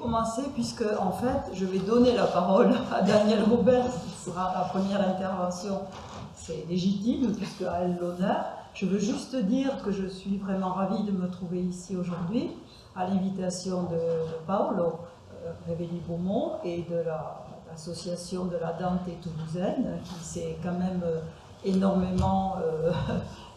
commencer puisque, en fait, je vais donner la parole à Danielle Robert, qui sera la première intervention. C'est légitime, puisque à elle l'honneur. Je veux juste dire que je suis vraiment ravie de me trouver ici aujourd'hui, à l'invitation de Paolo Revelli-Beaumont et de l'association de la Dante toulousaine, qui s'est quand même énormément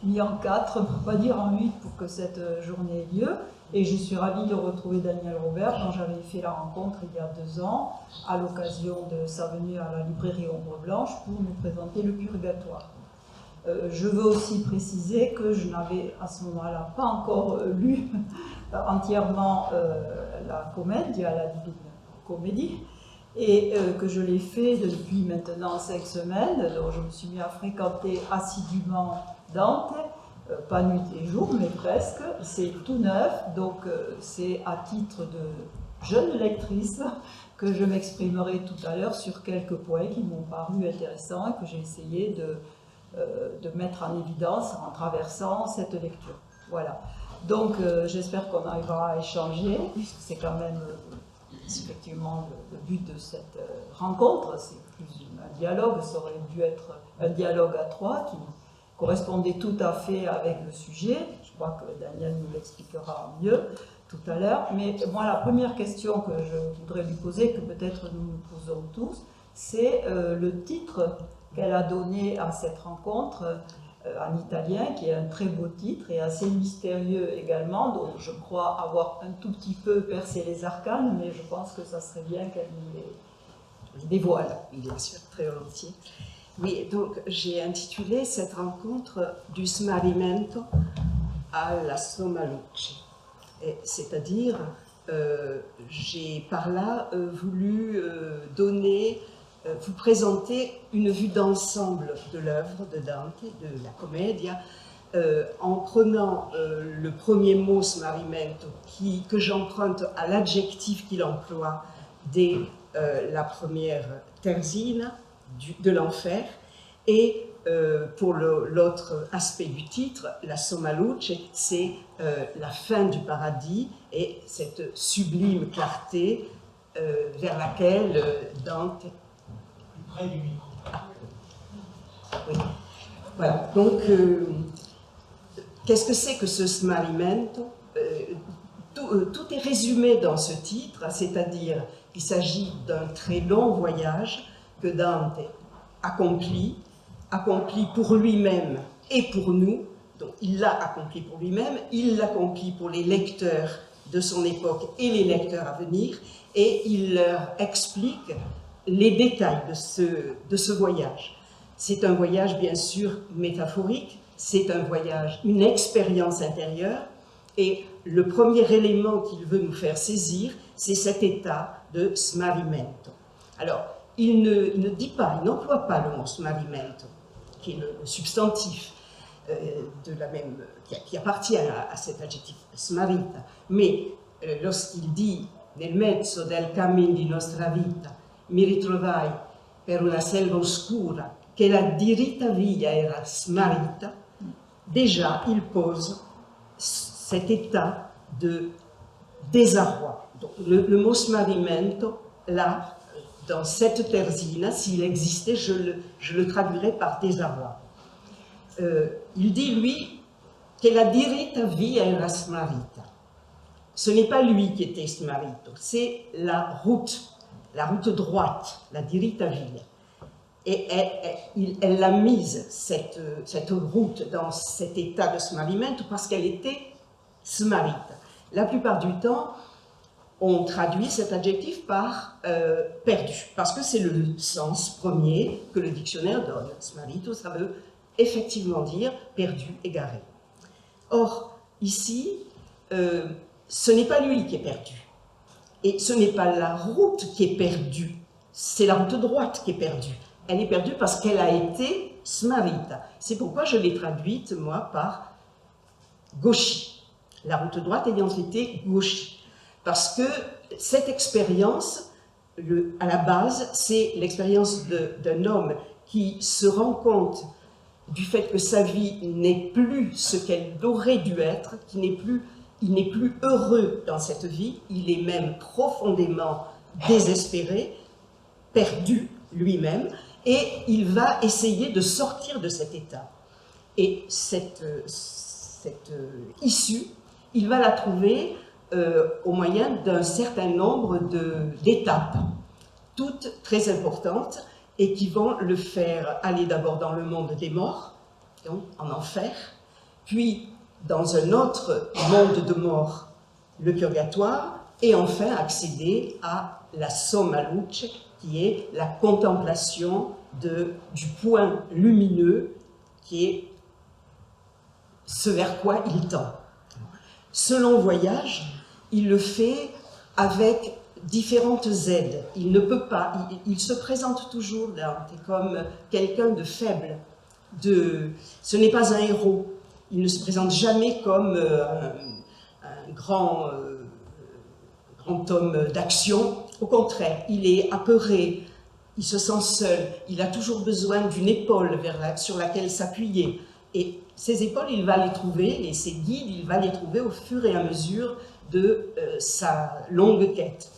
mis en 4, pour ne pas dire en 8, pour que cette journée ait lieu. Et je suis ravie de retrouver Danielle Robert, dont j'avais fait la rencontre il y a 2 ans, à l'occasion de sa venue à la librairie Ombre Blanche pour nous présenter Le Purgatoire. Je veux aussi préciser que je n'avais à ce moment-là pas encore lu entièrement la Commedia, la Divine Comédie, et que je l'ai fait depuis maintenant 5 semaines, donc je me suis mis à fréquenter assidûment Dante, pas nuit et jour, mais presque. C'est tout neuf, donc c'est à titre de jeune lectrice que je m'exprimerai tout à l'heure sur quelques points qui m'ont paru intéressants et que j'ai essayé de mettre en évidence en traversant cette lecture. Voilà. Donc j'espère qu'on arrivera à échanger, puisque c'est quand même effectivement le but de cette rencontre. C'est plus un dialogue, ça aurait dû être un dialogue à 3 qui correspondait tout à fait avec le sujet. Je crois que Daniel nous l'expliquera mieux tout à l'heure. Mais moi, la première question que je voudrais lui poser, que peut-être nous nous posons tous, c'est le titre qu'elle a donné à cette rencontre en italien, qui est un très beau titre et assez mystérieux également, donc je crois avoir un tout petit peu percé les arcanes, mais je pense que ça serait bien qu'elle nous les dévoile. Bien sûr, très volontiers. Oui, donc j'ai intitulé cette rencontre du smarrimento à la sommaluce, c'est-à-dire j'ai par là voulu vous présenter une vue d'ensemble de l'œuvre de Dante, de la Commedia, en prenant le premier mot smarrimento que j'emprunte à l'adjectif qu'il emploie dès la première terzina de l'enfer, et pour l'autre aspect du titre, la sommaluce, c'est la fin du paradis et cette sublime clarté vers laquelle Dante... Près du micro. Oui. Voilà, donc qu'est-ce que c'est que ce smarrimento? Tout est résumé dans ce titre, c'est-à-dire qu'il s'agit d'un très long voyage que Dante accomplit pour lui-même et pour nous. Donc il l'a accompli pour lui-même, il l'accomplit pour les lecteurs de son époque et les lecteurs à venir, et il leur explique les détails de ce voyage. C'est un voyage bien sûr métaphorique, c'est un voyage, une expérience intérieure, et le premier élément qu'il veut nous faire saisir, c'est cet état de smarrimento. Alors, il ne dit pas, il n'emploie pas le mot smarrimento, qui est le substantif qui appartient à cet adjectif smarrita, mais lorsqu'il dit nel mezzo del cammin di nostra vita mi ritrovai per una selva oscura che la diritta via era smarrita, déjà il pose cet état de désarroi. Donc, le mot smarrimento, là, dans cette terzina, s'il existait, je le traduirais par désarroi. Il dit, lui, que la diritta via era smarrita. Ce n'est pas lui qui était smarrito, c'est la route droite, la diritta via. Et elle a mise, cette route, dans cet état de smarrimento parce qu'elle était smarrita. La plupart du temps, on traduit cet adjectif par perdu, parce que c'est le sens premier que le dictionnaire donne. Smarrito, ça veut effectivement dire perdu, égaré. Or, ici, ce n'est pas lui qui est perdu. Et ce n'est pas la route qui est perdue, c'est la route droite qui est perdue. Elle est perdue parce qu'elle a été smarrita. C'est pourquoi je l'ai traduite, moi, par gauchi. La route droite ayant été gauchi. Parce que cette expérience, à la base, c'est l'expérience d'un homme qui se rend compte du fait que sa vie n'est plus ce qu'elle aurait dû être, qui n'est plus il n'est plus heureux dans cette vie, il est même profondément désespéré, perdu lui-même, et il va essayer de sortir de cet état. Et cette issue, il va la trouver au moyen d'un certain nombre d'étapes, toutes très importantes, et qui vont le faire aller d'abord dans le monde des morts, donc en enfer, puis dans un autre monde de mort, le purgatoire, et enfin accéder à la Somma Luce, qui est la contemplation du point lumineux, qui est ce vers quoi il tend. Ce long voyage, il le fait avec différentes aides. Il ne peut pas, il se présente toujours, Dante, comme quelqu'un de faible. Ce n'est pas un héros. Il ne se présente jamais comme un grand homme d'action. Au contraire, il est apeuré, il se sent seul, il a toujours besoin d'une épaule sur laquelle s'appuyer. Et ces épaules, il va les trouver, et ses guides, il va les trouver au fur et à mesure de sa longue quête.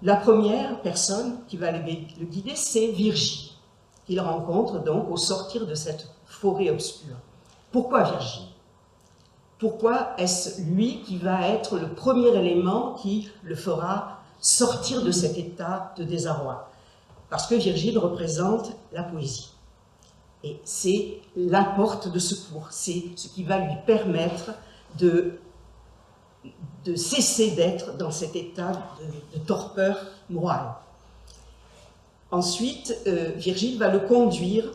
La première personne qui va le guider, c'est Virgile, qu'il rencontre donc au sortir de cette forêt obscure. Pourquoi Virgile? Pourquoi est-ce lui qui va être le premier élément qui le fera sortir de cet état de désarroi? Parce que Virgile représente la poésie. Et c'est la porte de secours, c'est ce qui va lui permettre de cesser d'être dans cet état de torpeur morale. Ensuite, Virgile va le conduire,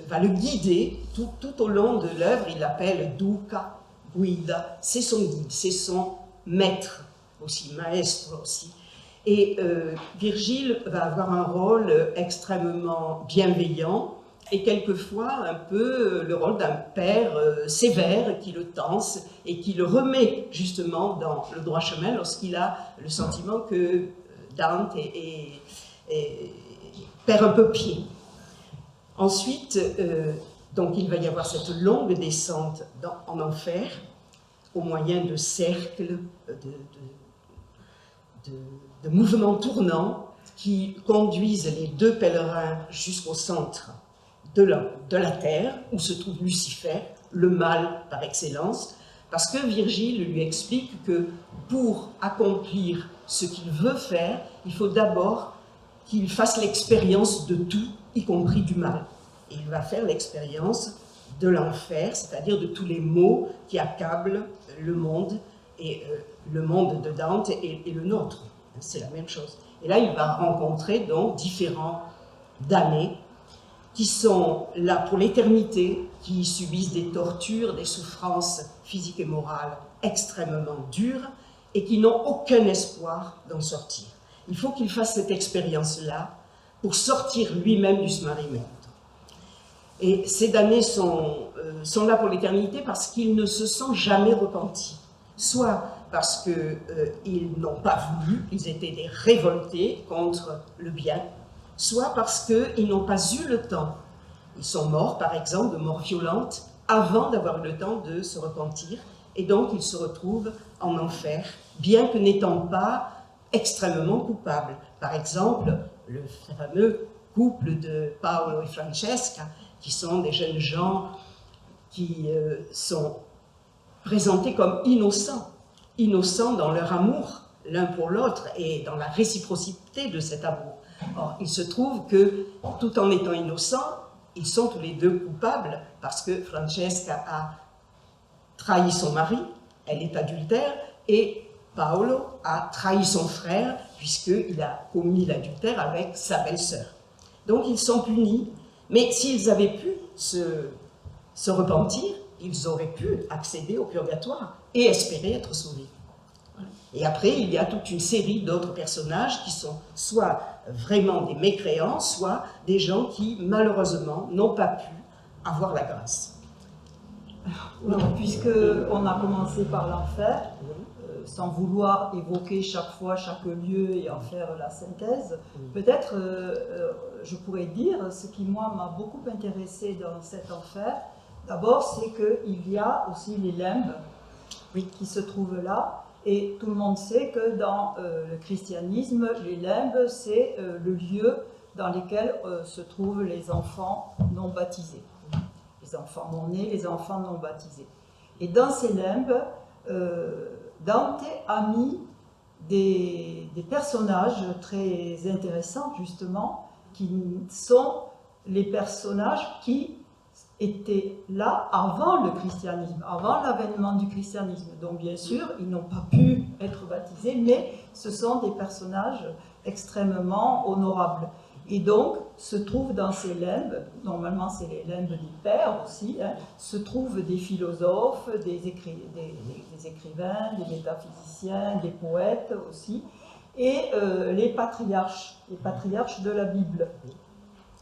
va le guider tout au long de l'œuvre. Il l'appelle Duca, Guida, c'est son guide, c'est son maître aussi, maestro aussi. Et Virgile va avoir un rôle extrêmement bienveillant, et quelquefois un peu le rôle d'un père sévère qui le tense et qui le remet justement dans le droit chemin lorsqu'il a le sentiment que Dante perd un peu pied. Ensuite, donc il va y avoir cette longue descente en enfer au moyen de cercles, de mouvements tournants qui conduisent les deux pèlerins jusqu'au centre de la terre, où se trouve Lucifer, le mal par excellence, parce que Virgile lui explique que pour accomplir ce qu'il veut faire, il faut d'abord qu'il fasse l'expérience de tout, y compris du mal. Et il va faire l'expérience de l'enfer, c'est-à-dire de tous les maux qui accablent le monde, et le monde de Dante et le nôtre. C'est la même chose. Et là, il va rencontrer donc différents damnés qui sont là pour l'éternité, qui subissent des tortures, des souffrances physiques et morales extrêmement dures et qui n'ont aucun espoir d'en sortir. Il faut qu'il fasse cette expérience-là pour sortir lui-même du smarrimento. Et ces damnés sont là pour l'éternité parce qu'ils ne se sont jamais repentis. Soit parce qu'ils n'ont pas voulu, ils étaient des révoltés contre le bien, soit parce qu'ils n'ont pas eu le temps. Ils sont morts, par exemple, de mort violente, avant d'avoir eu le temps de se repentir, et donc ils se retrouvent en enfer, bien que n'étant pas extrêmement coupables. Par exemple, le fameux couple de Paolo et Francesca, qui sont des jeunes gens qui sont présentés comme innocents dans leur amour l'un pour l'autre et dans la réciprocité de cet amour. Or, il se trouve que, tout en étant innocents, ils sont tous les deux coupables parce que Francesca a trahi son mari, elle est adultère, et Paolo a trahi son frère puisqu'il a commis l'adultère avec sa belle-sœur. Donc ils sont punis, mais s'ils avaient pu se repentir, ils auraient pu accéder au purgatoire et espérer être sauvés. Et après, il y a toute une série d'autres personnages qui sont soit vraiment des mécréants, soit des gens qui, malheureusement, n'ont pas pu avoir la grâce. Puisqu'on a commencé par l'enfer, sans vouloir évoquer chaque fois chaque lieu et en faire la synthèse, peut-être je pourrais dire ce qui, moi, m'a beaucoup intéressé dans cet enfer. D'abord, c'est qu'il y a aussi les limbes qui se trouve là. Et tout le monde sait que dans le christianisme, les limbes, c'est le lieu dans lequel se trouvent les enfants non baptisés. Les enfants non nés, les enfants non baptisés. Et dans ces limbes, Dante a mis des personnages très intéressants, justement, qui sont les personnages qui étaient là avant le christianisme, avant l'avènement du christianisme. Donc bien sûr, ils n'ont pas pu être baptisés, mais ce sont des personnages extrêmement honorables. Et donc, se trouvent dans ces limbes, normalement c'est les limbes des pères aussi, se trouvent des philosophes, des écrivains, des métaphysiciens, des poètes aussi, et les patriarches de la Bible.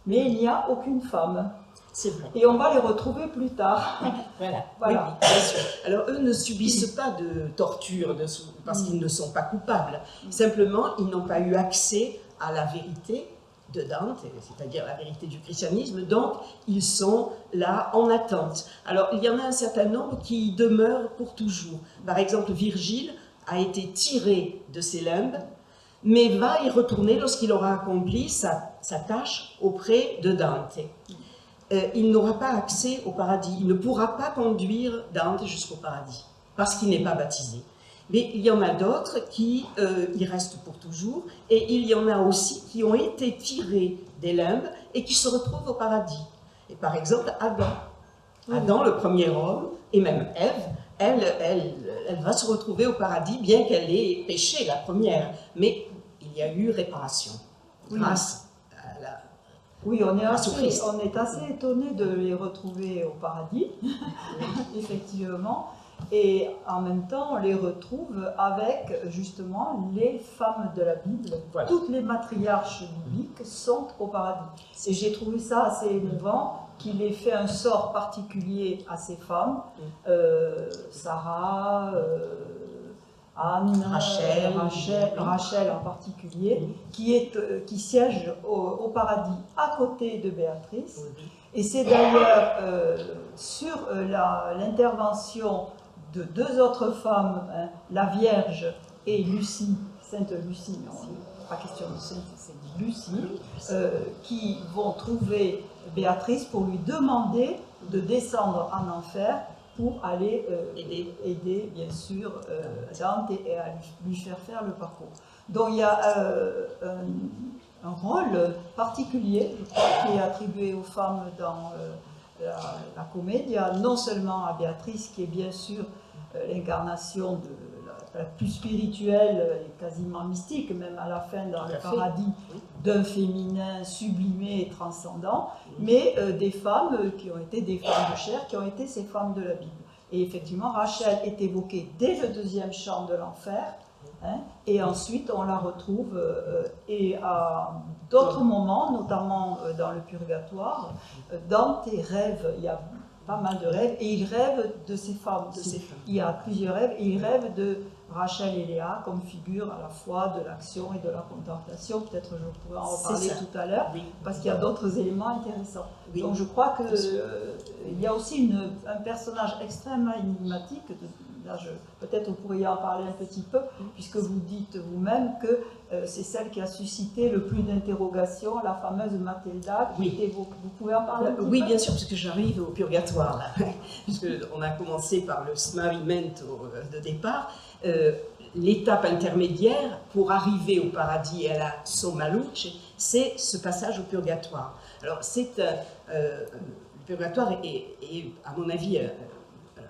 Mais il n'y a aucune femme. C'est vrai. Et on va les retrouver plus tard. Voilà. Voilà. Oui, bien sûr. Alors eux ne subissent pas de torture parce qu'ils ne sont pas coupables. Simplement, ils n'ont pas eu accès à la vérité de Dante, c'est-à-dire la vérité du christianisme, donc ils sont là en attente. Alors il y en a un certain nombre qui demeurent pour toujours. Par exemple, Virgile a été tiré de ses limbes, mais va y retourner lorsqu'il aura accompli sa tâche auprès de Dante. Il n'aura pas accès au paradis, il ne pourra pas conduire Dante jusqu'au paradis, parce qu'il n'est pas baptisé. Mais il y en a d'autres qui y restent pour toujours, et il y en a aussi qui ont été tirés des limbes et qui se retrouvent au paradis. Et par exemple, Adam, le premier homme, et même Ève, elle va se retrouver au paradis, bien qu'elle ait péché la première. Mais il y a eu réparation, grâce à la... Oui, on est assez étonné de les retrouver au paradis, effectivement. Et en même temps, on les retrouve avec justement les femmes de la Bible. Voilà. Toutes les matriarches bibliques sont au paradis. Et j'ai trouvé ça assez émouvant qu'il ait fait un sort particulier à ces femmes, Sarah, Anne, Rachel en particulier, qui siège au paradis à côté de Béatrice. Et c'est d'ailleurs sur l'intervention de deux autres femmes, la Vierge et Lucie, Sainte Lucie, non, pas question de Sainte, c'est Lucie, qui vont trouver Béatrice pour lui demander de descendre en enfer pour aller aider bien sûr Dante et à lui faire faire le parcours. Donc il y a un rôle particulier, je crois, qui est attribué aux femmes dans la Commedia, non seulement à Béatrice, qui est bien sûr l'incarnation de la plus spirituelle et quasiment mystique, même à la fin dans le paradis, d'un féminin sublimé et transcendant, mais des femmes qui ont été des femmes de chair, qui ont été ces femmes de la Bible. Et effectivement, Rachel est évoquée dès le deuxième chant de l'enfer, et ensuite on la retrouve et à d'autres moments, notamment dans le purgatoire, Dante rêve, il y a pas mal de rêves, et il rêve de ces femmes. Il y a plusieurs rêves, et il rêve de Rachel et Léa comme figure à la fois de l'action et de la contemplation. Peut-être je pourrais en reparler tout à l'heure, parce qu'il y a d'autres éléments intéressants. Donc je crois qu'il y a aussi un personnage extrêmement énigmatique. Peut-être vous pourriez en parler un petit peu, puisque vous dites vous-même que c'est celle qui a suscité le plus d'interrogations, la fameuse Matilda, qui était vous pouvez en parler un petit peu? Oui, bien sûr, puisque j'arrive au purgatoire, là. Puisqu'on a commencé par le smarrimento de départ. L'étape intermédiaire pour arriver au paradis et à la Somma Luce, c'est ce passage au purgatoire. Alors, le purgatoire est, à mon avis,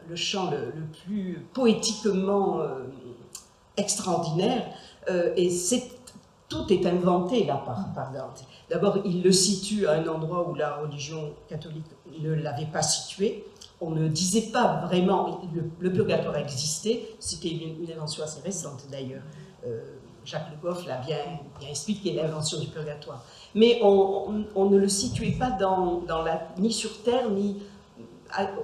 le chant le plus poétiquement extraordinaire, et tout est inventé là par Dante. D'abord, il le situe à un endroit où la religion catholique ne l'avait pas situé. On ne disait pas vraiment, le purgatoire existait, c'était une invention assez récente d'ailleurs. Jacques Le Goff l'a bien expliqué, l'invention du purgatoire. Mais on ne le situait pas ni sur terre,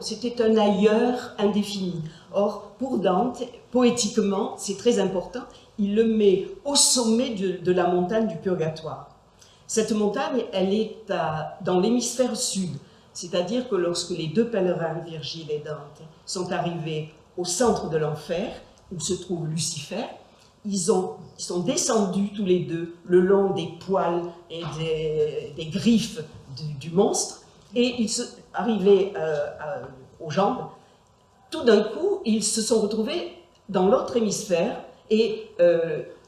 c'était un ailleurs indéfini. Or, pour Dante, poétiquement, c'est très important, il le met au sommet de la montagne du purgatoire. Cette montagne, elle est dans l'hémisphère sud, c'est-à-dire que lorsque les deux pèlerins, Virgile et Dante, sont arrivés au centre de l'enfer, où se trouve Lucifer. Ils sont descendus tous les deux le long des poils et des griffes du monstre, et ils arrivaient aux jambes. Tout d'un coup, ils se sont retrouvés dans l'autre hémisphère et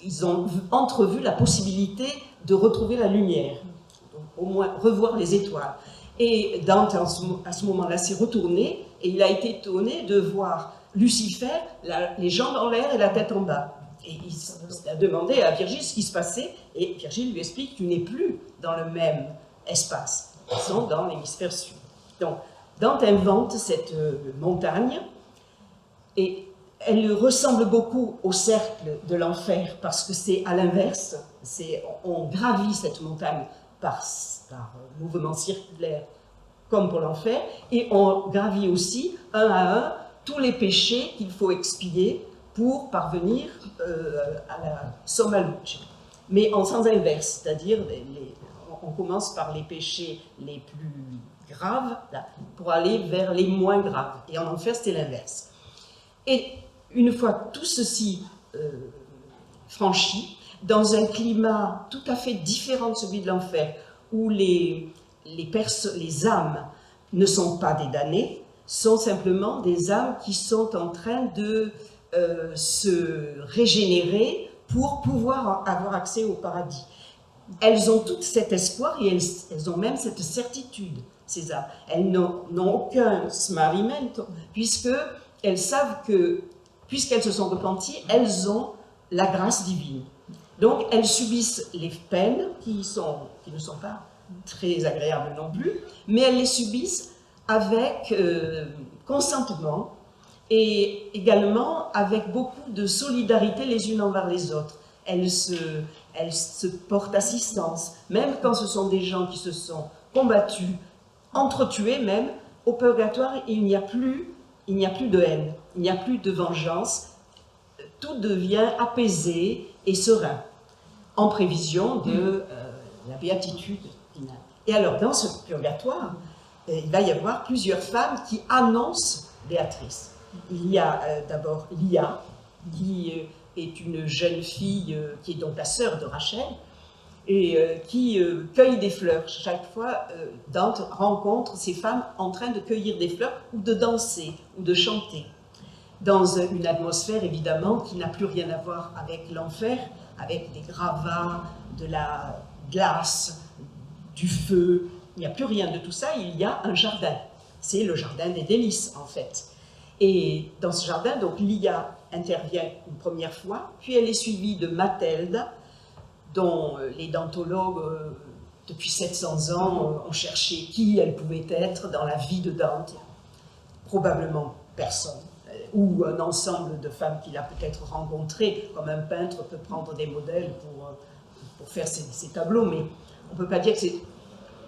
ils ont entrevu la possibilité de retrouver la lumière, donc au moins revoir les étoiles. Et Dante, à ce moment-là, s'est retourné et il a été étonné de voir Lucifer, les jambes en l'air et la tête en bas. Et il a demandé à Virgile ce qui se passait, et Virgile lui explique: tu n'es plus dans le même espace, ils sont dans l'hémisphère sud. Donc, Dante invente cette montagne, et elle ressemble beaucoup au cercle de l'enfer, parce que c'est à l'inverse, on gravit cette montagne par mouvement circulaire, comme pour l'enfer, et on gravit aussi, un à un, tous les péchés qu'il faut expier pour parvenir à la Somma Luce. Mais en sens inverse, c'est-à-dire on commence par les péchés les plus graves là, pour aller vers les moins graves. Et en enfer, c'est l'inverse. Et une fois tout ceci franchi, dans un climat tout à fait différent de celui de l'enfer, où les âmes ne sont pas des damnés, sont simplement des âmes qui sont en train de se régénérer pour pouvoir avoir accès au paradis. Elles ont tout cet espoir et elles ont même cette certitude, ces âmes. Elles n'ont aucun smarrimento, puisqu'elles savent que, puisqu'elles se sont repenties, elles ont la grâce divine. Donc elles subissent les peines qui ne sont pas très agréables non plus, mais elles les subissent avec consentement, et également avec beaucoup de solidarité les unes envers les autres. Elles se portent assistance, même quand ce sont des gens qui se sont combattus, entretués même. Au purgatoire, il n'y a plus de haine, il n'y a plus de vengeance, tout devient apaisé et serein, en prévision de la béatitude finale. Et alors, dans ce purgatoire, il va y avoir plusieurs femmes qui annoncent Béatrice. Il y a d'abord Lia, qui est une jeune fille qui est donc la sœur de Rachel, et qui cueille des fleurs. Chaque fois, Dante rencontre ces femmes en train de cueillir des fleurs, ou de danser, ou de chanter, dans une atmosphère évidemment qui n'a plus rien à voir avec l'enfer, avec des gravats, de la glace, du feu. Il n'y a plus rien de tout ça, il y a un jardin. C'est le jardin des délices, en fait. Et dans ce jardin, donc, Lia intervient une première fois, puis elle est suivie de Mathilde, dont les dantologues, depuis 700 ans, ont cherché qui elle pouvait être dans la vie de Dante. Probablement personne, ou un ensemble de femmes qu'il a peut-être rencontrées, comme un peintre peut prendre des modèles pour faire ses tableaux, mais on ne peut pas dire que c'est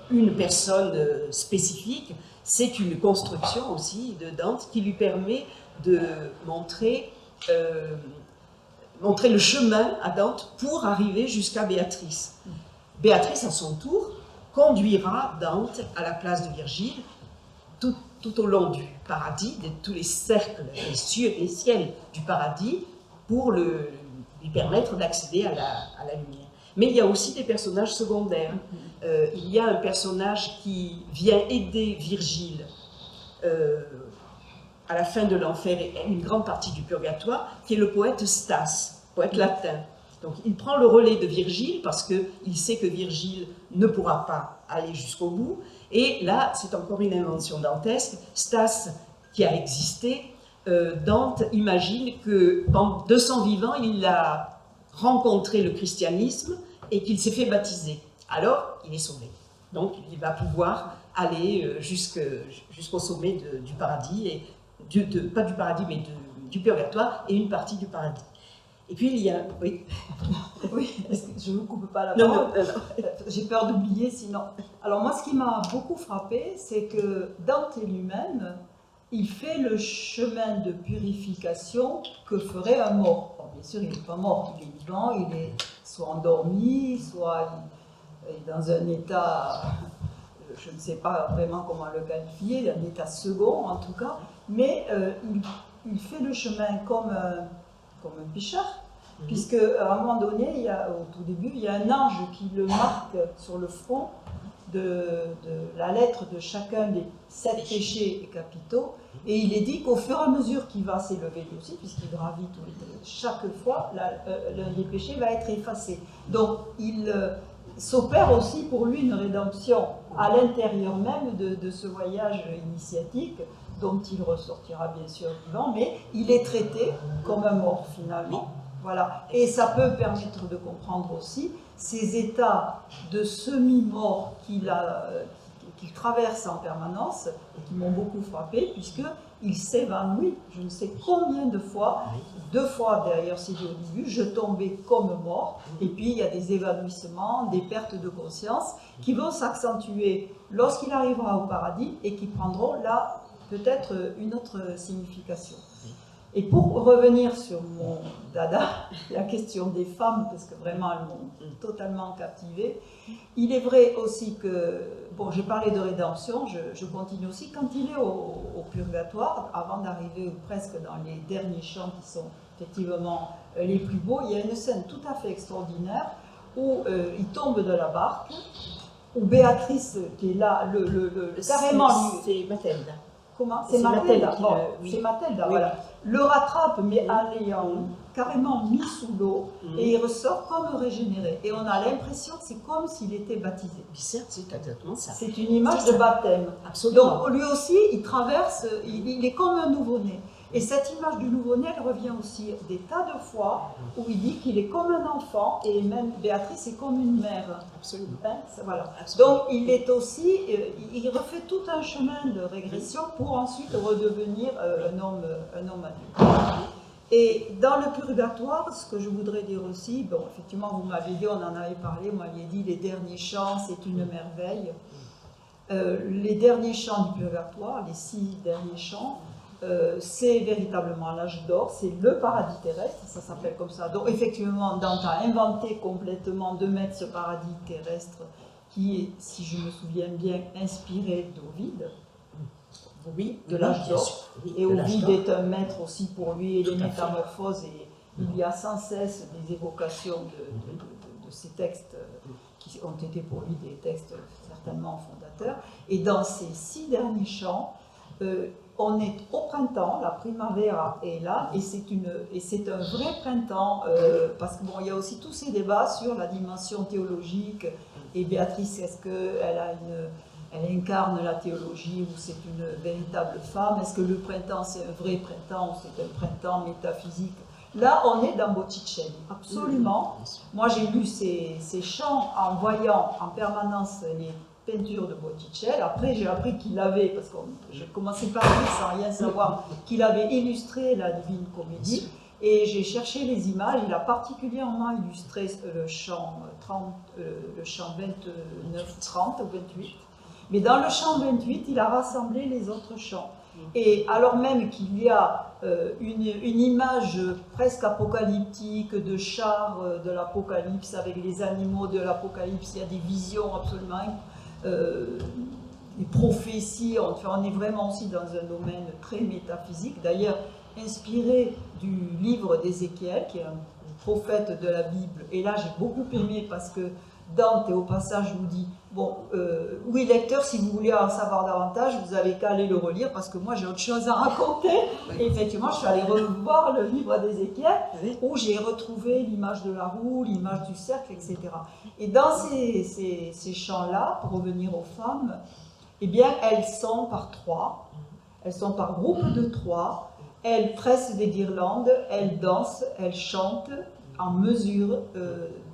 une personne spécifique. C'est une construction aussi de Dante qui lui permet de montrer le chemin à Dante pour arriver jusqu'à Béatrice. Béatrice, à son tour, conduira Dante à la place de Virgile tout au long du paradis, de tous les cercles, les ciels du paradis, pour lui permettre d'accéder à la lumière. Mais il y a aussi des personnages secondaires. Il y a un personnage qui vient aider Virgile à la fin de l'enfer et une grande partie du purgatoire, qui est le poète Stas, poète latin. Donc il prend le relais de Virgile parce qu'il sait que Virgile ne pourra pas aller jusqu'au bout. Et là, c'est encore une invention dantesque. Stas, qui a existé, Dante imagine que de son vivant, il a rencontré le christianisme et qu'il s'est fait baptiser. Alors, il est sauvé. Donc, il va pouvoir aller jusqu'au sommet du paradis, et pas du paradis, mais du purgatoire, et une partie du paradis. Et puis, il y a... Oui, oui, je ne vous coupe pas la parole. Non. J'ai peur d'oublier sinon. Alors moi, ce qui m'a beaucoup frappé, c'est que Dante lui-même, il fait le chemin de purification que ferait un mort. Bon, bien sûr, il n'est pas mort, il est vivant, il est soit endormi, soit il est dans un état, je ne sais pas vraiment comment le qualifier, un état second en tout cas, mais il fait le chemin comme un pécheur, puisque à un moment donné, au tout début, il y a un ange qui le marque sur le front de la lettre de chacun des 7 péchés capitaux, et il est dit qu'au fur et à mesure qu'il va s'élever lui aussi, puisqu'il gravit chaque fois, l'un des péchés va être effacé. Donc il s'opère aussi pour lui une rédemption à l'intérieur même de ce voyage initiatique, dont il ressortira bien sûr vivant, mais il est traité comme un mort finalement. Voilà. Et ça peut permettre de comprendre aussi ces états de semi-mort qu'il traverse en permanence, et qui m'ont beaucoup frappé, puisqu'il s'évanouit, je ne sais combien de fois, 2 fois d'ailleurs, c'est dit au début, je tombais comme mort, et puis il y a des évanouissements, des pertes de conscience, qui vont s'accentuer lorsqu'il arrivera au paradis, et qui prendront là peut-être une autre signification. Et pour revenir sur mon dada, la question des femmes, parce que vraiment elles m'ont totalement captivée, il est vrai aussi que, bon, j'ai parlé de rédemption, je continue aussi, quand il est au purgatoire, avant d'arriver presque dans les derniers chants qui sont effectivement les plus beaux, il y a une scène tout à fait extraordinaire où il tombe de la barque, où Béatrice, qui est là, carrément... C'est Mathilde. Comment? C'est Mathilda. Oui. C'est Mathilda, Oui. voilà. Le rattrape, mais en l'ayant carrément mis sous l'eau, et il ressort comme régénéré. Et on a l'impression que c'est comme s'il était baptisé. C'est exactement ça. C'est une image de baptême. Absolument. Donc lui aussi, il traverse, il est comme un nouveau-né. Et cette image du nouveau-né, elle revient aussi des tas de fois où il dit qu'il est comme un enfant, et même Béatrice est comme une mère. Absolument. Hein, voilà. Absolument. Donc il est aussi, il refait tout un chemin de régression pour ensuite redevenir un homme adulte. Et dans le purgatoire, ce que je voudrais dire aussi, bon, effectivement, vous m'aviez dit, on en avait parlé, vous m'aviez dit, les derniers chants, c'est une merveille. Les derniers chants du purgatoire, les 6 derniers chants, c'est véritablement l'âge d'or, c'est le paradis terrestre, ça s'appelle comme ça. Donc effectivement, Dante a inventé complètement de mettre ce paradis terrestre qui est, si je me souviens bien, inspiré d'Ovide. Oui, de l'âge d'or. Et Ovide est un maître aussi pour lui, et les métamorphoses, et il y a sans cesse des évocations de ces textes qui ont été pour lui des textes certainement fondateurs. Et dans ces 6 derniers chants, on est au printemps, la primavera est là, et c'est un vrai printemps, parce qu'il y a aussi tous ces débats sur la dimension théologique, et Béatrice, est-ce qu'elle incarne la théologie ou c'est une véritable femme? Est-ce que le printemps c'est un vrai printemps ou c'est un printemps métaphysique? Là, on est dans Botticelli, absolument. Moi, j'ai lu ces chants en voyant en permanence les peintures de Botticelli. Après, j'ai appris qu'il avait, parce que j'ai commencé par lire sans rien savoir, qu'il avait illustré la Divine Comédie. Et j'ai cherché les images. Il a particulièrement illustré le chant 29, 30 ou 28. Mais dans le chant 28, il a rassemblé les autres chants. Et alors même qu'il y a une image presque apocalyptique de chars de l'Apocalypse avec les animaux de l'Apocalypse, il y a des visions absolument, des prophéties, on est vraiment aussi dans un domaine très métaphysique, d'ailleurs inspiré du livre d'Ézéchiel, qui est un prophète de la Bible. Et là, j'ai beaucoup aimé parce que Dante, au passage, vous dit, bon, oui, lecteur, si vous voulez en savoir davantage, vous avez qu'à aller le relire, parce que moi, j'ai autre chose à raconter. Et effectivement, je suis allée revoir le livre d'Ézéchiel, où j'ai retrouvé l'image de la roue, l'image du cercle, etc. Et dans ces chants-là, pour revenir aux femmes, eh bien, elles sont par 3, elles sont par groupe de 3, elles tressent des guirlandes, elles dansent, elles chantent, en mesure.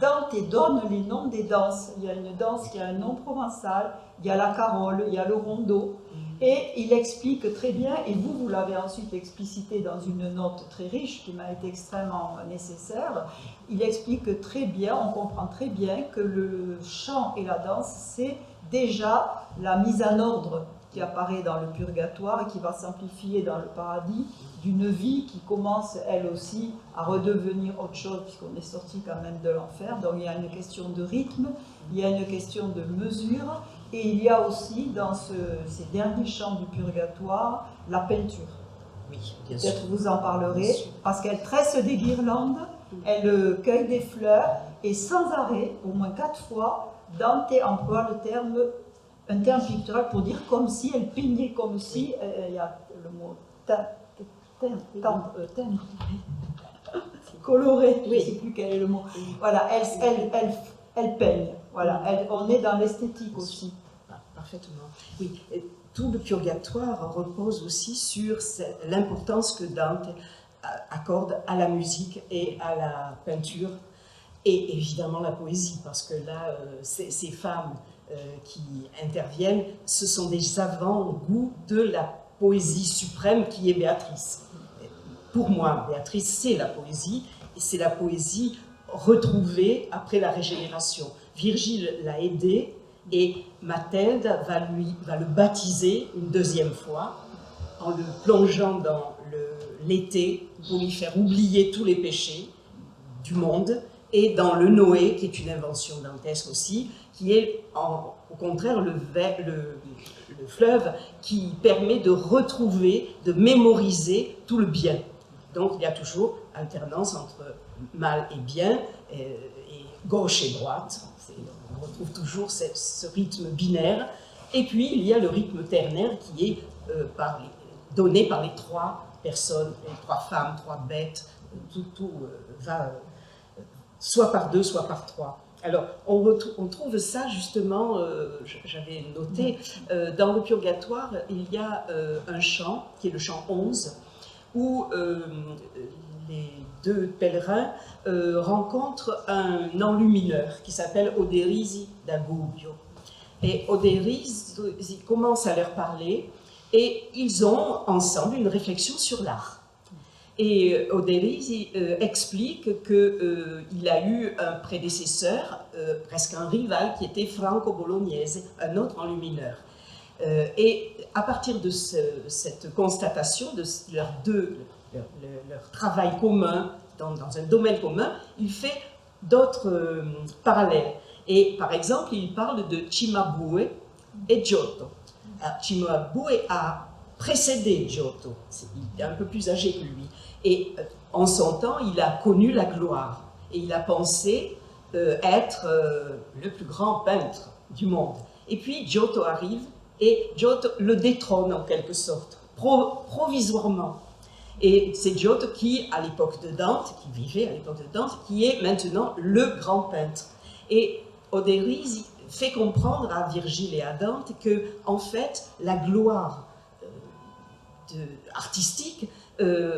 Dante donne les noms des danses. Il y a une danse qui a un nom provençal, il y a la carole, il y a le rondeau, et il explique très bien, et vous l'avez ensuite explicité dans une note très riche qui m'a été extrêmement nécessaire, il explique très bien, on comprend très bien que le chant et la danse, c'est déjà la mise en ordre qui apparaît dans le purgatoire et qui va s'amplifier dans le paradis, d'une vie qui commence elle aussi à redevenir autre chose puisqu'on est sorti quand même de l'enfer. Donc il y a une question de rythme, il y a une question de mesure, et il y a aussi dans ces derniers chants du purgatoire la peinture. Oui, bien sûr. Peut-être vous en parlerez, parce qu'elle tresse des guirlandes, elle cueille des fleurs, et sans arrêt, au moins 4 fois, Dante emploie un terme pictural pour dire comme si, elle peignait comme si, il y a le mot coloré, je ne sais plus quel est le mot. Voilà, elle peigne, voilà, on est dans l'esthétique aussi. Parfaitement. Oui, et tout le purgatoire repose aussi sur l'importance que Dante accorde à la musique et à la peinture, et évidemment la poésie, parce que là, ces femmes qui interviennent, ce sont des avant-goûts de la poésie suprême qui est Béatrice. Pour moi, Béatrice, c'est la poésie, et c'est la poésie retrouvée après la régénération. Virgile l'a aidée, et Mathilde va le baptiser une deuxième fois, en le plongeant dans l'été, pour lui faire oublier tous les péchés du monde, et dans le Noé, qui est une invention dantesque aussi, qui est au contraire le fleuve qui permet de retrouver, de mémoriser tout le bien. Donc il y a toujours alternance entre mal et bien, et gauche et droite. On retrouve toujours ce rythme binaire. Et puis il y a le rythme ternaire qui est donné par les 3 personnes, les 3 femmes, 3 bêtes. Tout va soit par 2, soit par 3. Alors, on trouve ça justement, j'avais noté, dans le purgatoire, il y a un chant, qui est le chant 11, où les 2 pèlerins rencontrent un enlumineur qui s'appelle Oderisi da Gubbio. Et Oderisi commence à leur parler, et ils ont ensemble une réflexion sur l'art. Et Oderisi explique qu'il a eu un prédécesseur, presque un rival, qui était Franco Bolognese, un autre enlumineur. Et à partir de cette constatation de leur travail commun, dans un domaine commun, il fait d'autres parallèles. Et par exemple, il parle de Cimabue et Giotto. Alors, Cimabue a précédé Giotto, il est un peu plus âgé que lui. Et en son temps, il a connu la gloire. Et il a pensé être le plus grand peintre du monde. Et puis Giotto arrive, et Giotto le détrône en quelque sorte, provisoirement. Et c'est Giotto qui, à l'époque de Dante, qui vivait à l'époque de Dante, qui est maintenant le grand peintre. Et Oderisi fait comprendre à Virgile et à Dante que, en fait, la gloire artistique,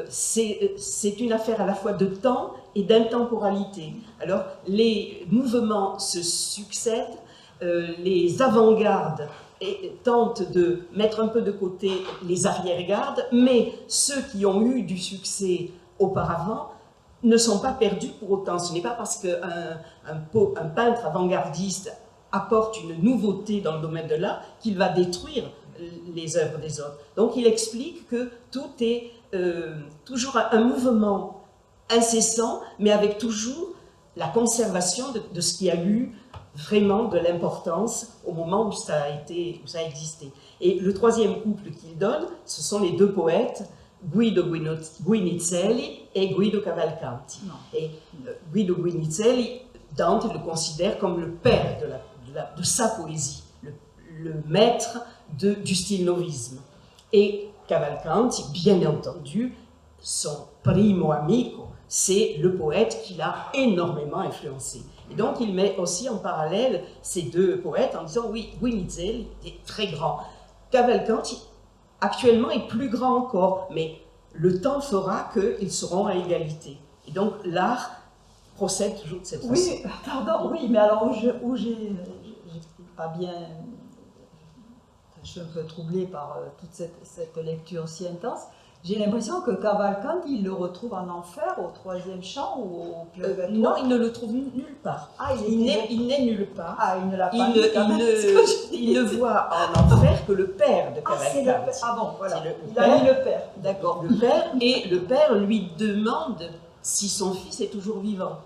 c'est une affaire à la fois de temps et d'intemporalité. Alors, les mouvements se succèdent, les avant-gardes tentent de mettre un peu de côté les arrière-gardes, mais ceux qui ont eu du succès auparavant ne sont pas perdus pour autant. Ce n'est pas parce qu'un peintre avant-gardiste apporte une nouveauté dans le domaine de l'art qu'il va détruire les œuvres des autres. Donc il explique que tout est toujours un mouvement incessant, mais avec toujours la conservation de ce qui a eu vraiment de l'importance au moment où ça a existé. Et le troisième couple qu'il donne, ce sont les 2 poètes, Guido Guinizelli et Guido Cavalcanti. Et Guido Guinizelli, Dante le considère comme le père de sa poésie, le maître du style novisme. Et Cavalcanti, bien entendu, son primo amico, c'est le poète qui l'a énormément influencé. Et donc il met aussi en parallèle ces 2 poètes en disant oui, Guinizelli est très grand. Cavalcanti, actuellement, est plus grand encore, mais le temps fera qu'ils seront à égalité. Et donc l'art procède toujours de cette façon. Oui, pardon, oui, mais alors où j'ai pas bien... Je suis un peu troublée par toute cette lecture si intense. J'ai l'impression que Cavalcanti, il le retrouve en enfer au 3e chant ou au purgatoire. Non, il ne le trouve nulle part. Ah, il n'est nulle part. Ah, il ne l'a pas il ne voit en enfer que le père de Cavalcanti. Ah bon, voilà. Il a mis le père. D'accord. Le père, et le père lui demande si son fils est toujours vivant.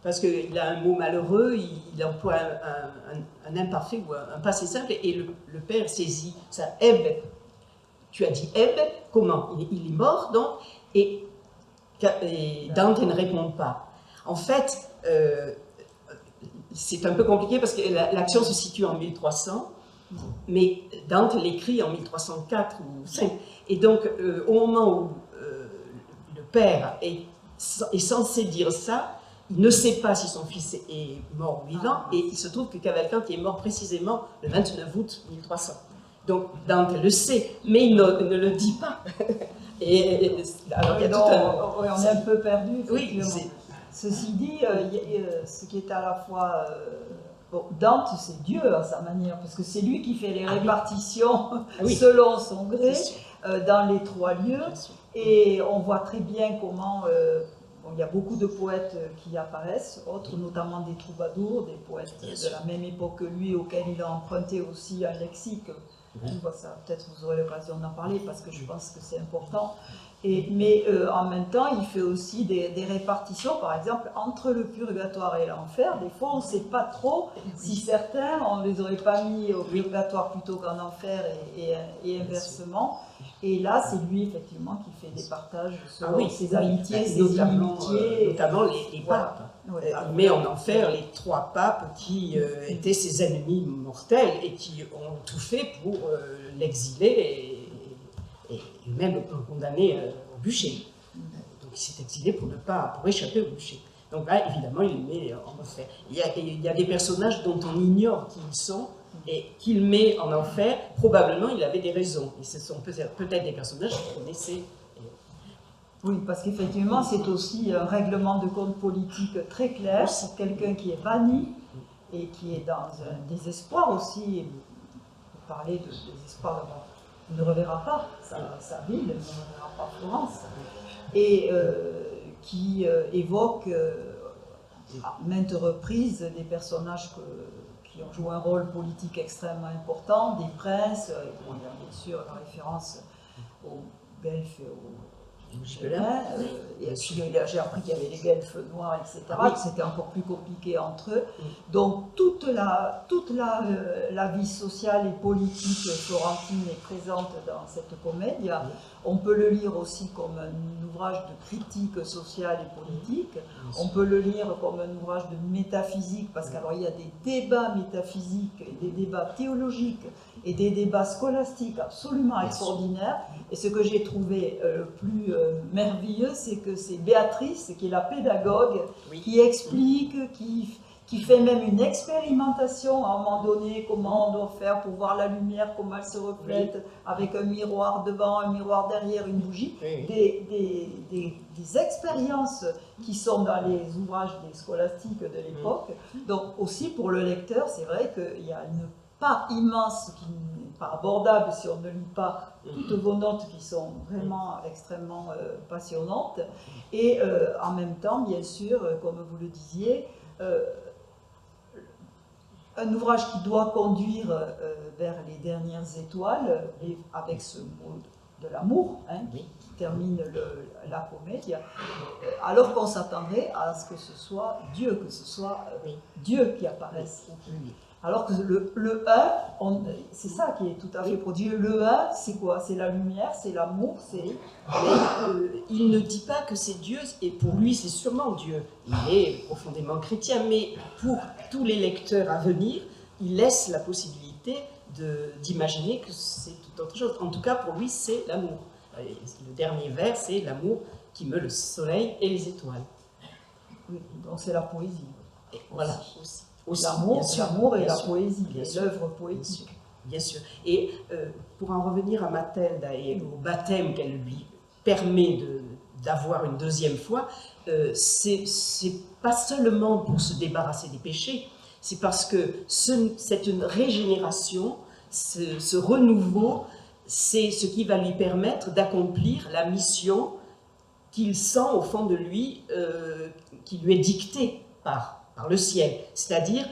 Parce qu'il a un mot malheureux, il emploie un imparfait ou un passé simple, et le père saisit ça. Ebbe tu as dit Ebbe, comment il est mort donc, et Dante ne répond pas. En fait, c'est un peu compliqué parce que l'action se situe en 1300, mais Dante l'écrit en 1304 ou 5. Et donc, au moment où le père est censé dire ça, il ne sait pas si son fils est mort ou vivant, et il se trouve que Cavalcanti est mort précisément le 29 août 1300. Donc Dante le sait, mais il ne le dit pas. Alors, il y a tout on est un peu perdu, effectivement. Oui, ceci dit, ce qui est à la fois... bon, Dante, c'est Dieu à sa manière, parce que c'est lui qui fait les répartitions selon son gré dans les 3 lieux. Et on voit très bien comment... il y a beaucoup de poètes qui apparaissent, autres notamment des troubadours, des poètes de la même époque que lui, auxquels il a emprunté aussi un lexique. Ça, peut-être vous aurez l'occasion d'en parler parce que je pense que c'est important. Mais en même temps, il fait aussi des répartitions, par exemple, entre le purgatoire et l'enfer. Des fois, on ne sait pas trop si certains, on ne les aurait pas mis au purgatoire plutôt qu'en enfer et inversement. Et là, c'est lui, effectivement, qui fait des partages sur ses amitiés, ses inimitiés. Notamment les papes. Il met en enfer les 3 papes qui étaient ses ennemis mortels et qui ont tout fait pour l'exiler et même le condamner au bûcher. Donc il s'est exilé pour échapper au bûcher. Donc là, évidemment, il le met en enfer. Il y a des personnages dont on ignore qui ils sont, et qu'il met en enfer. Probablement, il avait des raisons. Et ce sont peut-être des personnages qu'il connaissait. Oui, parce qu'effectivement, c'est aussi un règlement de compte politique très clair pour quelqu'un qui est banni et qui est dans un désespoir aussi. Vous parlez de désespoir, il ne reverra pas sa ville, il ne reverra pas Florence, et qui évoque à maintes reprises des personnages qui ont joué un rôle politique extrêmement important, des princes, il y a bien sûr la référence aux guelfes et aux gibelins, et puis j'ai appris qu'il y avait les guelfes noirs, etc., que c'était encore plus compliqué entre eux. Donc toute la vie sociale et politique florentine est présente dans cette comédie. On peut le lire aussi comme un ouvrage de critique sociale et politique. On peut le lire comme un ouvrage de métaphysique, parce qu'il y a des débats métaphysiques, et des débats théologiques et des débats scolastiques absolument extraordinaires. Et ce que j'ai trouvé le plus merveilleux, c'est que c'est Béatrice, qui est la pédagogue, qui explique, qui fait même une expérimentation à un moment donné, comment on doit faire pour voir la lumière, comment elle se reflète, avec un miroir devant, un miroir derrière, une bougie. Des expériences qui sont dans les ouvrages des scolastiques de l'époque. Donc aussi pour le lecteur, c'est vrai qu'il y a une part immense qui n'est pas abordable si on ne lit pas toutes vos notes qui sont vraiment extrêmement passionnantes. Et en même temps, bien sûr, comme vous le disiez, un ouvrage qui doit conduire vers les dernières étoiles, et avec ce mot de l'amour, qui termine la comédie, alors qu'on s'attendrait à ce que ce soit Dieu, Dieu qui apparaisse. Alors que le 1, c'est ça qui est tout à fait prodigieux. Le 1, c'est quoi? C'est la lumière, c'est l'amour, c'est... il ne dit pas que c'est Dieu, et pour lui c'est sûrement Dieu. Il est profondément chrétien, mais pour tous les lecteurs à venir, il laisse la possibilité d'imaginer que c'est tout autre chose. En tout cas, pour lui, c'est l'amour. Le dernier vers, c'est l'amour qui meut le soleil et les étoiles. Oui, donc c'est la poésie. Et voilà. L'amour et la poésie, l'œuvre poétique. Bien sûr. Et pour en revenir à Mathilda et au baptême qu'elle lui permet d'avoir une deuxième fois, c'est pas seulement pour se débarrasser des péchés, c'est parce que c'est une régénération, ce renouveau, c'est ce qui va lui permettre d'accomplir la mission qu'il sent au fond de lui, qui lui est dictée par le ciel. C'est-à-dire,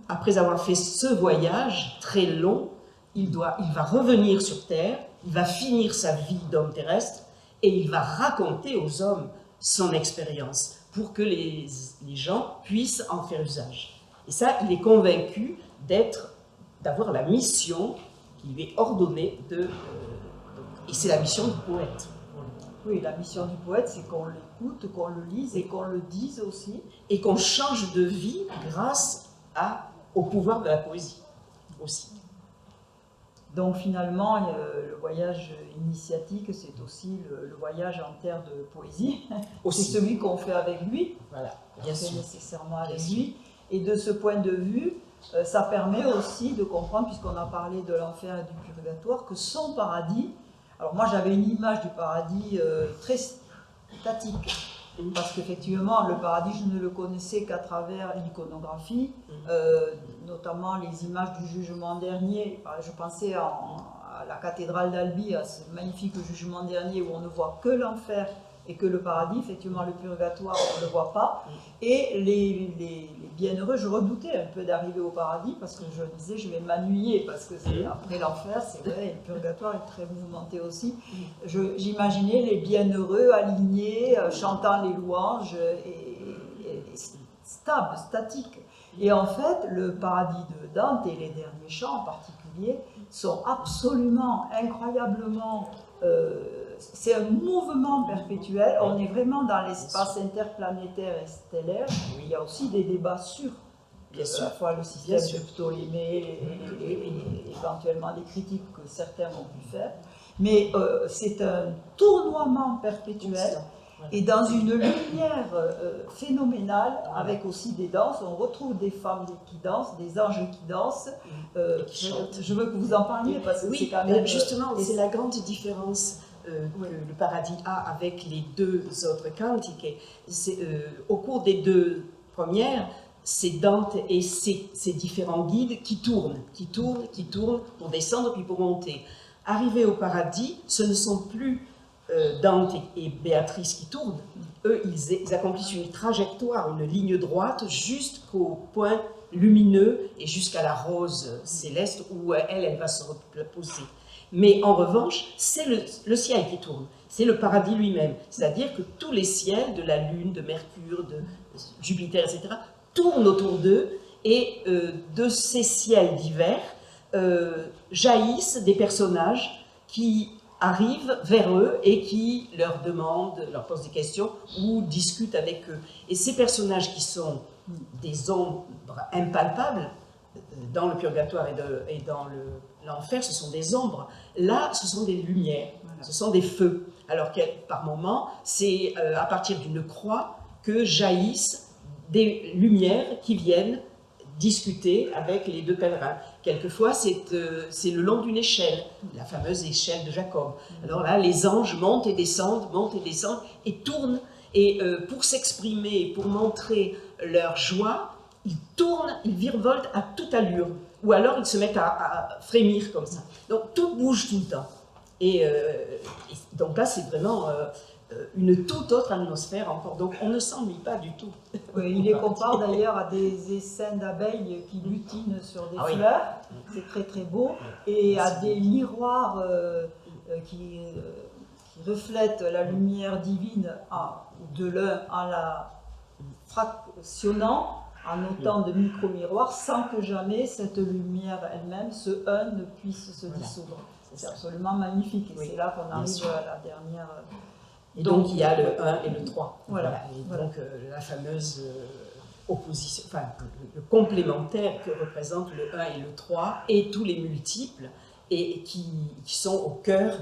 après avoir fait ce voyage très long, il va revenir sur Terre, il va finir sa vie d'homme terrestre et il va raconter aux hommes son expérience pour que les gens puissent en faire usage. Et ça, il est convaincu d'avoir la mission qui lui est ordonnée Et c'est la mission du poète. Oui, la mission du poète, c'est qu'on l'écoute, qu'on le lise et qu'on le dise aussi. Et qu'on change de vie grâce au pouvoir de la poésie aussi. Donc finalement, le voyage initiatique, c'est aussi le voyage en terre de poésie. C'est celui qu'on fait avec lui, voilà, bien sûr, nécessairement avec lui. Et de ce point de vue, ça permet aussi de comprendre, puisqu'on a parlé de l'enfer et du purgatoire, que son paradis, alors moi j'avais une image du paradis très statique, parce qu'effectivement le paradis je ne le connaissais qu'à travers l'iconographie, notamment les images du jugement dernier. Je pensais à la cathédrale d'Albi, à ce magnifique jugement dernier où on ne voit que l'enfer et que le paradis, effectivement le purgatoire, on ne le voit pas. Et les bienheureux, je redoutais un peu d'arriver au paradis parce que je me disais je vais m'ennuyer parce que après l'enfer, c'est vrai, et le purgatoire est très mouvementé aussi. J'imaginais les bienheureux alignés, chantant les louanges et stables, statiques. Et en fait, le paradis de Dante et les derniers chants en particulier sont absolument, incroyablement... c'est un mouvement perpétuel, on est vraiment dans l'espace interplanétaire et stellaire. Il y a aussi des débats sur à la fois le système de Ptolémée et éventuellement des critiques que certains ont pu faire. Mais c'est un tournoiement perpétuel et dans une lumière phénoménale, avec aussi des danses. On retrouve des femmes qui dansent, des anges qui dansent. Je veux que vous en parliez parce que c'est quand même... Justement, c'est la grande différence que le paradis a avec les deux autres cantiques. Au cours des deux premières, c'est Dante et ses différents guides qui tournent pour descendre puis pour monter. Arrivés au paradis, ce ne sont plus Dante et Béatrice qui tournent. Eux, ils accomplissent une trajectoire, une ligne droite jusqu'au point lumineux et jusqu'à la rose céleste où elle va se reposer. Mais en revanche, c'est le ciel qui tourne, c'est le paradis lui-même. C'est-à-dire que tous les ciels, de la Lune, de Mercure, de Jupiter, etc., tournent autour d'eux, et de ces ciels divers jaillissent des personnages qui arrivent vers eux et qui leur demandent, leur posent des questions ou discutent avec eux. Et ces personnages qui sont des ombres impalpables, dans le purgatoire et dans l'enfer, ce sont des ombres. Là, ce sont des lumières, ce sont des feux. Alors que par moments, c'est à partir d'une croix que jaillissent des lumières qui viennent discuter avec les deux pèlerins. Quelquefois, c'est le long d'une échelle, la fameuse échelle de Jacob. Alors là, les anges montent et descendent et tournent. Et pour s'exprimer, pour montrer leur joie, ils tournent, ils virevoltent à toute allure. Ou alors, ils se mettent à frémir comme ça. Donc, tout bouge tout le temps. Et donc là, c'est vraiment une toute autre atmosphère encore. Donc, on ne s'ennuie pas du tout. Oui, il les compare d'ailleurs à des essaims d'abeilles qui butinent sur des fleurs. C'est très très beau. Et à des miroirs qui reflètent la lumière divine de l'un en la fractionnant, en autant de micro-miroirs, sans que jamais cette lumière elle-même, ce un, ne puisse se dissoudre. C'est absolument magnifique. Et c'est là qu'on arrive à la dernière... Et donc, il y a le 1 et le 3. Voilà. Et donc, la fameuse opposition, enfin, le complémentaire que représentent le 1 et le 3, et tous les multiples, et qui sont au cœur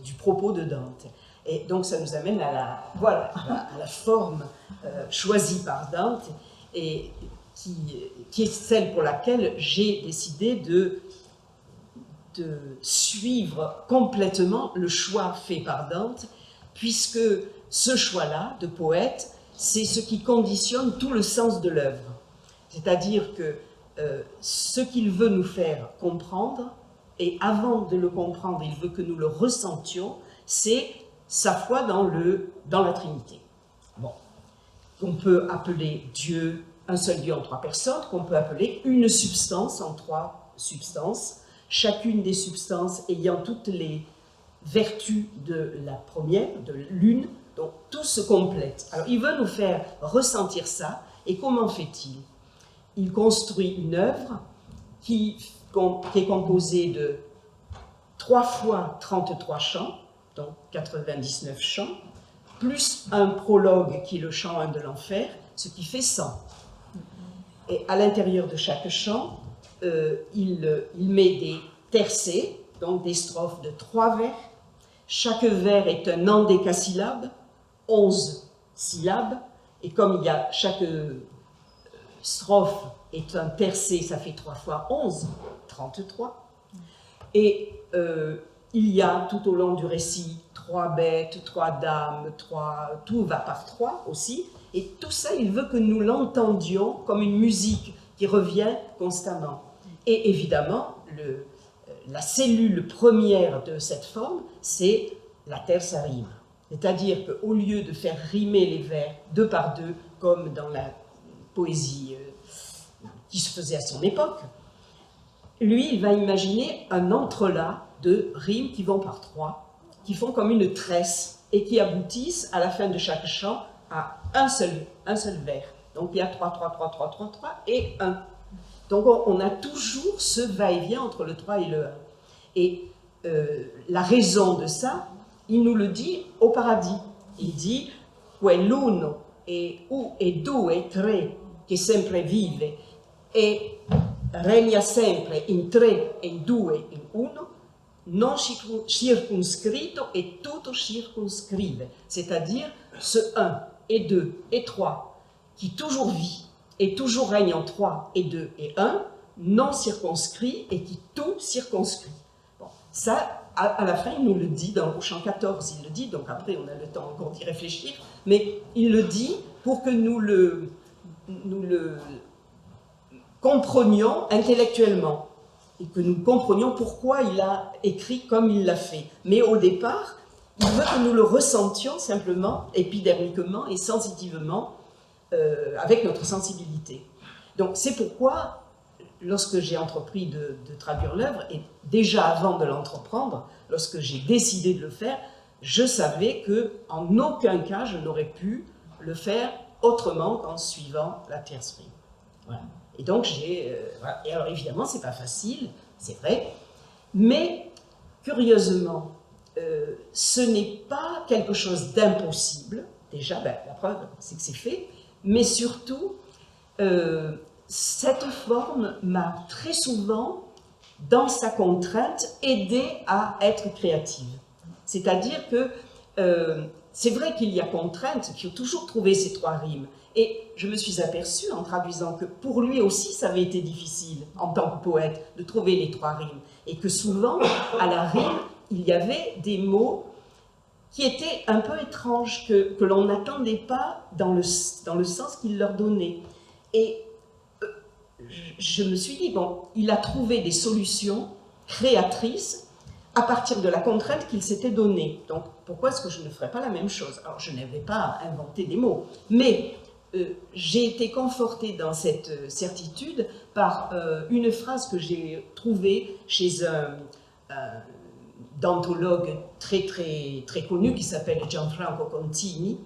du propos de Dante. Et donc, ça nous amène à la forme choisie par Dante, et qui est celle pour laquelle j'ai décidé de suivre complètement le choix fait par Dante, puisque ce choix-là de poète, c'est ce qui conditionne tout le sens de l'œuvre. C'est-à-dire que ce qu'il veut nous faire comprendre, et avant de le comprendre, il veut que nous le ressentions, c'est sa foi dans la Trinité. Bon, qu'on peut appeler Dieu, un seul Dieu en trois personnes, qu'on peut appeler une substance en trois substances, chacune des substances ayant toutes les vertus de la première, de l'une, donc tout se complète. Alors il veut nous faire ressentir ça, et comment fait-il? Il construit une œuvre qui est composée de 3 fois 33 chants, donc 99 chants, plus un prologue qui est le chant 1 de l'enfer, ce qui fait 100. Et à l'intérieur de chaque chant, il met des tercets, donc des strophes de 3 vers. Chaque vers est un endécasyllabe, 11 syllabes, et comme il y a chaque strophe est un tercet, ça fait 3 fois 11, 33. Et il y a tout au long du récit 3 bêtes, 3 dames, tout va par 3 aussi. Et tout ça, il veut que nous l'entendions comme une musique qui revient constamment. Et évidemment, la cellule première de cette forme, c'est la terza rime. C'est-à-dire qu'au lieu de faire rimer les vers 2 par 2, comme dans la poésie qui se faisait à son époque, lui, il va imaginer un entrelac de rimes qui vont par 3, qui font comme une tresse et qui aboutissent à la fin de chaque chant à un seul vers. Donc il y a 3, 3, 3, 3, 3, 3 et 1. Donc on a toujours ce va-et-vient entre le 3 et le 1. Et la raison de ça, il nous le dit au paradis. Il dit « Quell'uno e due, tre, che sempre vive, e regna sempre in tre, in due, in uno, non circonscrito et tutto circonscrive », c'est-à-dire ce 1 et 2 et 3 qui toujours vit et toujours règne en 3 et 2 et 1, non circonscrit et qui tout circonscrit. Bon, ça, à la fin, il nous le dit au chant 14, il le dit, donc après on a le temps encore d'y réfléchir, mais il le dit pour que nous le comprenions intellectuellement et que nous comprenions pourquoi il a écrit comme il l'a fait. Mais au départ, il veut que nous le ressentions simplement, épidermiquement et sensitivement, avec notre sensibilité. Donc c'est pourquoi, lorsque j'ai entrepris de traduire l'œuvre, et déjà avant de l'entreprendre, lorsque j'ai décidé de le faire, je savais qu'en aucun cas je n'aurais pu le faire autrement qu'en suivant la tierce rime. Voilà. Et donc voilà. Et alors évidemment, c'est pas facile, c'est vrai, mais curieusement, ce n'est pas quelque chose d'impossible. Déjà, la preuve, c'est que c'est fait, mais surtout, cette forme m'a très souvent, dans sa contrainte, aidé à être créative. C'est-à-dire que c'est vrai qu'il y a contrainte, qu'il faut toujours trouver ces 3 rimes. Et je me suis aperçue en traduisant que pour lui aussi, ça avait été difficile, en tant que poète, de trouver les 3 rimes. Et que souvent, à la rime, il y avait des mots qui étaient un peu étranges, que l'on n'attendait pas dans le sens qu'il leur donnait. Et je me suis dit, bon, il a trouvé des solutions créatrices à partir de la contrainte qu'il s'était donnée. Donc, pourquoi est-ce que je ne ferais pas la même chose? Alors, je n'avais pas inventé des mots, mais j'ai été confortée dans cette certitude par une phrase que j'ai trouvée chez un dentologue très, très, très connu qui s'appelle Gianfranco Contini,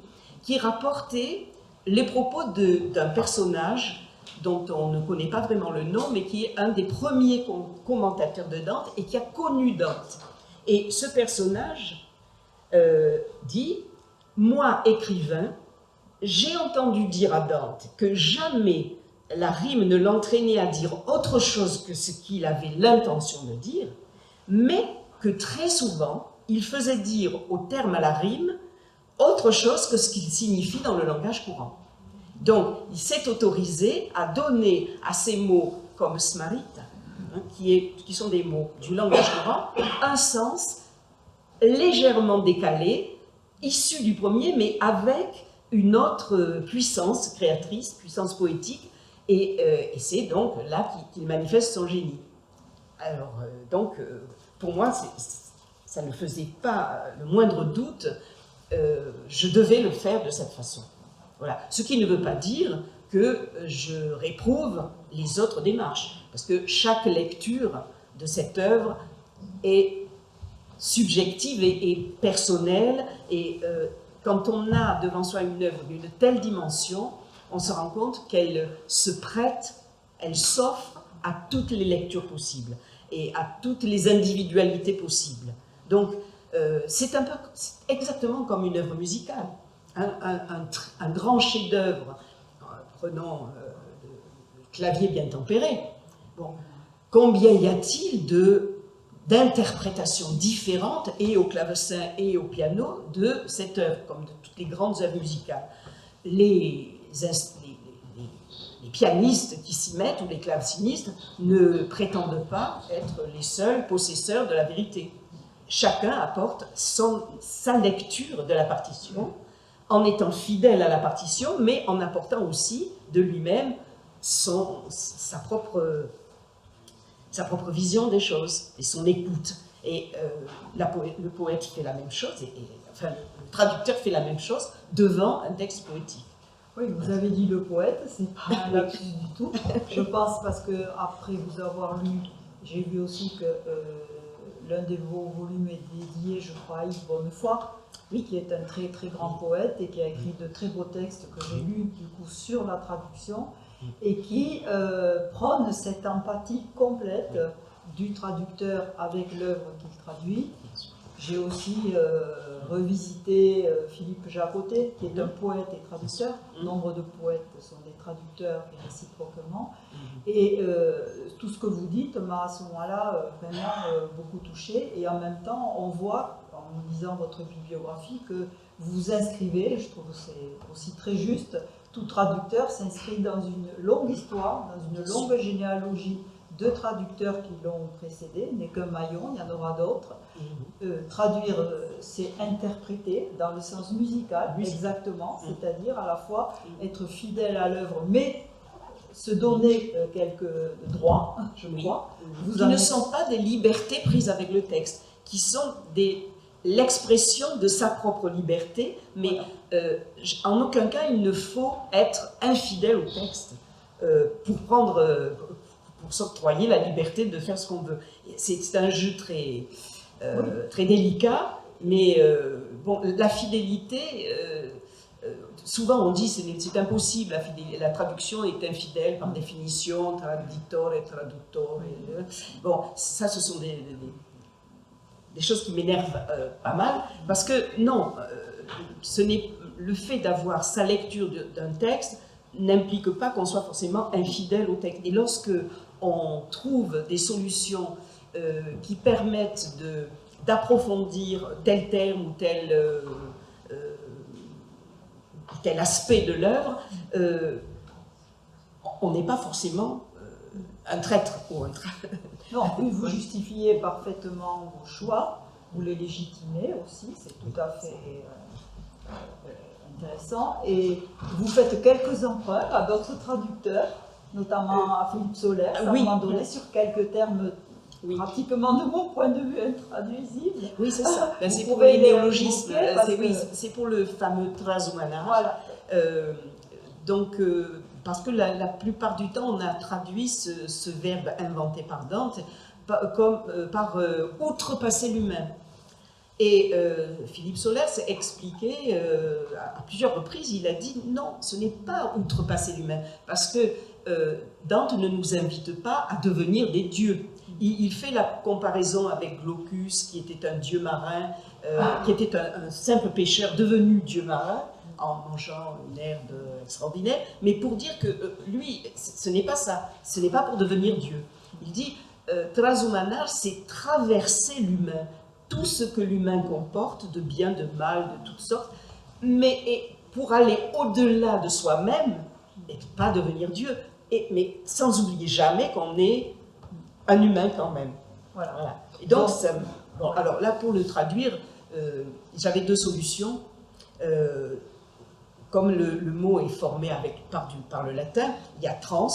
qui rapportait les propos d'un personnage dont on ne connaît pas vraiment le nom, mais qui est un des premiers commentateurs de Dante et qui a connu Dante. Et ce personnage dit « Moi, écrivain, j'ai entendu dire à Dante que jamais la rime ne l'entraînait à dire autre chose que ce qu'il avait l'intention de dire, mais que très souvent, il faisait dire au terme à la rime autre chose que ce qu'il signifie dans le langage courant. » Donc, il s'est autorisé à donner à ces mots comme smarita, qui sont des mots du langage courant, un sens légèrement décalé, issu du premier, mais avec une autre puissance créatrice, puissance poétique, et c'est donc là qu'il manifeste son génie. Alors, pour moi, ça ne faisait pas le moindre doute, je devais le faire de cette façon. Voilà. Ce qui ne veut pas dire que je réprouve les autres démarches, parce que chaque lecture de cette œuvre est subjective et personnelle, et quand on a devant soi une œuvre d'une telle dimension, on se rend compte qu'elle se prête, elle s'offre à toutes les lectures possibles. et à toutes les individualités possibles. Donc, c'est exactement comme une œuvre musicale. Un grand chef-d'œuvre, prenons le clavier bien tempéré. Bon, combien y a-t-il d'interprétations différentes, et au clavecin et au piano, de cette œuvre, comme de toutes les grandes œuvres musicales. Les pianistes qui s'y mettent, ou les clavecinistes, ne prétendent pas être les seuls possesseurs de la vérité. Chacun apporte sa lecture de la partition, en étant fidèle à la partition, mais en apportant aussi de lui-même sa propre vision des choses et son écoute. Et le poète fait la même chose, enfin, le traducteur fait la même chose devant un texte poétique. Oui, vous avez dit le poète, c'est pas un lapsus du tout. Je pense parce que après vous avoir lu, j'ai vu aussi que l'un de vos volumes est dédié, je crois, à Yves Bonnefoy, qui est un très très grand poète et qui a écrit de très beaux textes que j'ai lus du coup sur la traduction et qui prône cette empathie complète du traducteur avec l'œuvre qu'il traduit. J'ai aussi revisité Philippe Jacotet, qui est un poète et traducteur. Nombre de poètes sont des traducteurs et réciproquement. Et tout ce que vous dites m'a à ce moment-là vraiment beaucoup touché. Et en même temps, on voit, en lisant votre bibliographie, que vous vous inscrivez, je trouve que c'est aussi très juste, tout traducteur s'inscrit dans une longue histoire, dans une longue généalogie de traducteurs qui l'ont précédé, n'est qu'un maillon, il y en aura d'autres. Traduire, c'est interpréter dans le sens musical, exactement, c'est-à-dire à la fois être fidèle à l'œuvre, mais se donner quelques droits, je crois. Qui ne sont pas des libertés prises avec le texte, qui sont l'expression de sa propre liberté, mais en aucun cas il ne faut être infidèle au texte pour s'octroyer la liberté de faire ce qu'on veut. C'est un jeu très délicat, mais bon, la fidélité, souvent on dit c'est impossible, la traduction est infidèle par définition, traditore et traductore. Bon, ça ce sont des choses qui m'énervent pas mal, parce que non, le fait d'avoir sa lecture d'un texte n'implique pas qu'on soit forcément infidèle au texte. Et lorsque on trouve des solutions qui permettent d'approfondir tel terme ou tel aspect de l'œuvre, on n'est pas forcément un traître ou un traître. Non, oui, vous justifiez parfaitement vos choix, vous les légitimez aussi, c'est tout à fait intéressant. Et vous faites quelques emprunts à d'autres traducteurs, notamment à Philippe Soler, à un moment donné, sur quelques termes pratiquement de mon point de vue intraduisibles. Oui, c'est ça. Ben, c'est pour les néologismes, c'est pour le fameux trasumana. Voilà. Parce que la plupart du temps, on a traduit ce verbe inventé par Dante par outrepasser l'humain. Et Philippe Soler s'est expliqué à plusieurs reprises, il a dit non, ce n'est pas outrepasser l'humain, parce que Dante ne nous invite pas à devenir des dieux. Il fait la comparaison avec Glaucus, qui était un dieu marin, qui était un simple pêcheur devenu dieu marin, en mangeant une herbe extraordinaire, mais pour dire que lui, ce n'est pas ça, ce n'est pas pour devenir Dieu. Il dit, trasumanar, c'est traverser l'humain, tout ce que l'humain comporte, de bien, de mal, de toutes sortes, mais pour aller au-delà de soi-même, et pas devenir Dieu, mais sans oublier jamais qu'on est un humain quand même. Voilà. Et donc, alors là, pour le traduire, j'avais deux solutions. Comme le mot est formé par le latin, il y a trans,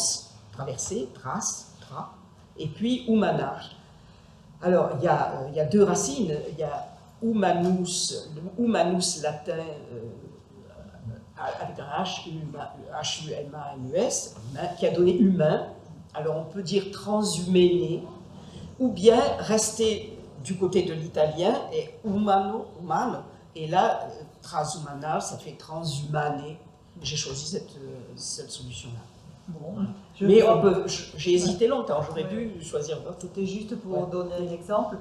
traverser, tras, tra, et puis humanar. Alors, il y a deux racines. Il y a humanus, le humanus latin avec un H, H-U-M-A-N-U-S, qui a donné humain. Alors, on peut dire transhuméné, ou bien rester du côté de l'italien et humano, et là, trasumanar, ça fait transhumané. J'ai choisi cette solution-là. Bon, Mais j'ai hésité longtemps, j'aurais dû choisir d'autres. C'était juste pour Ouais. donner un exemple.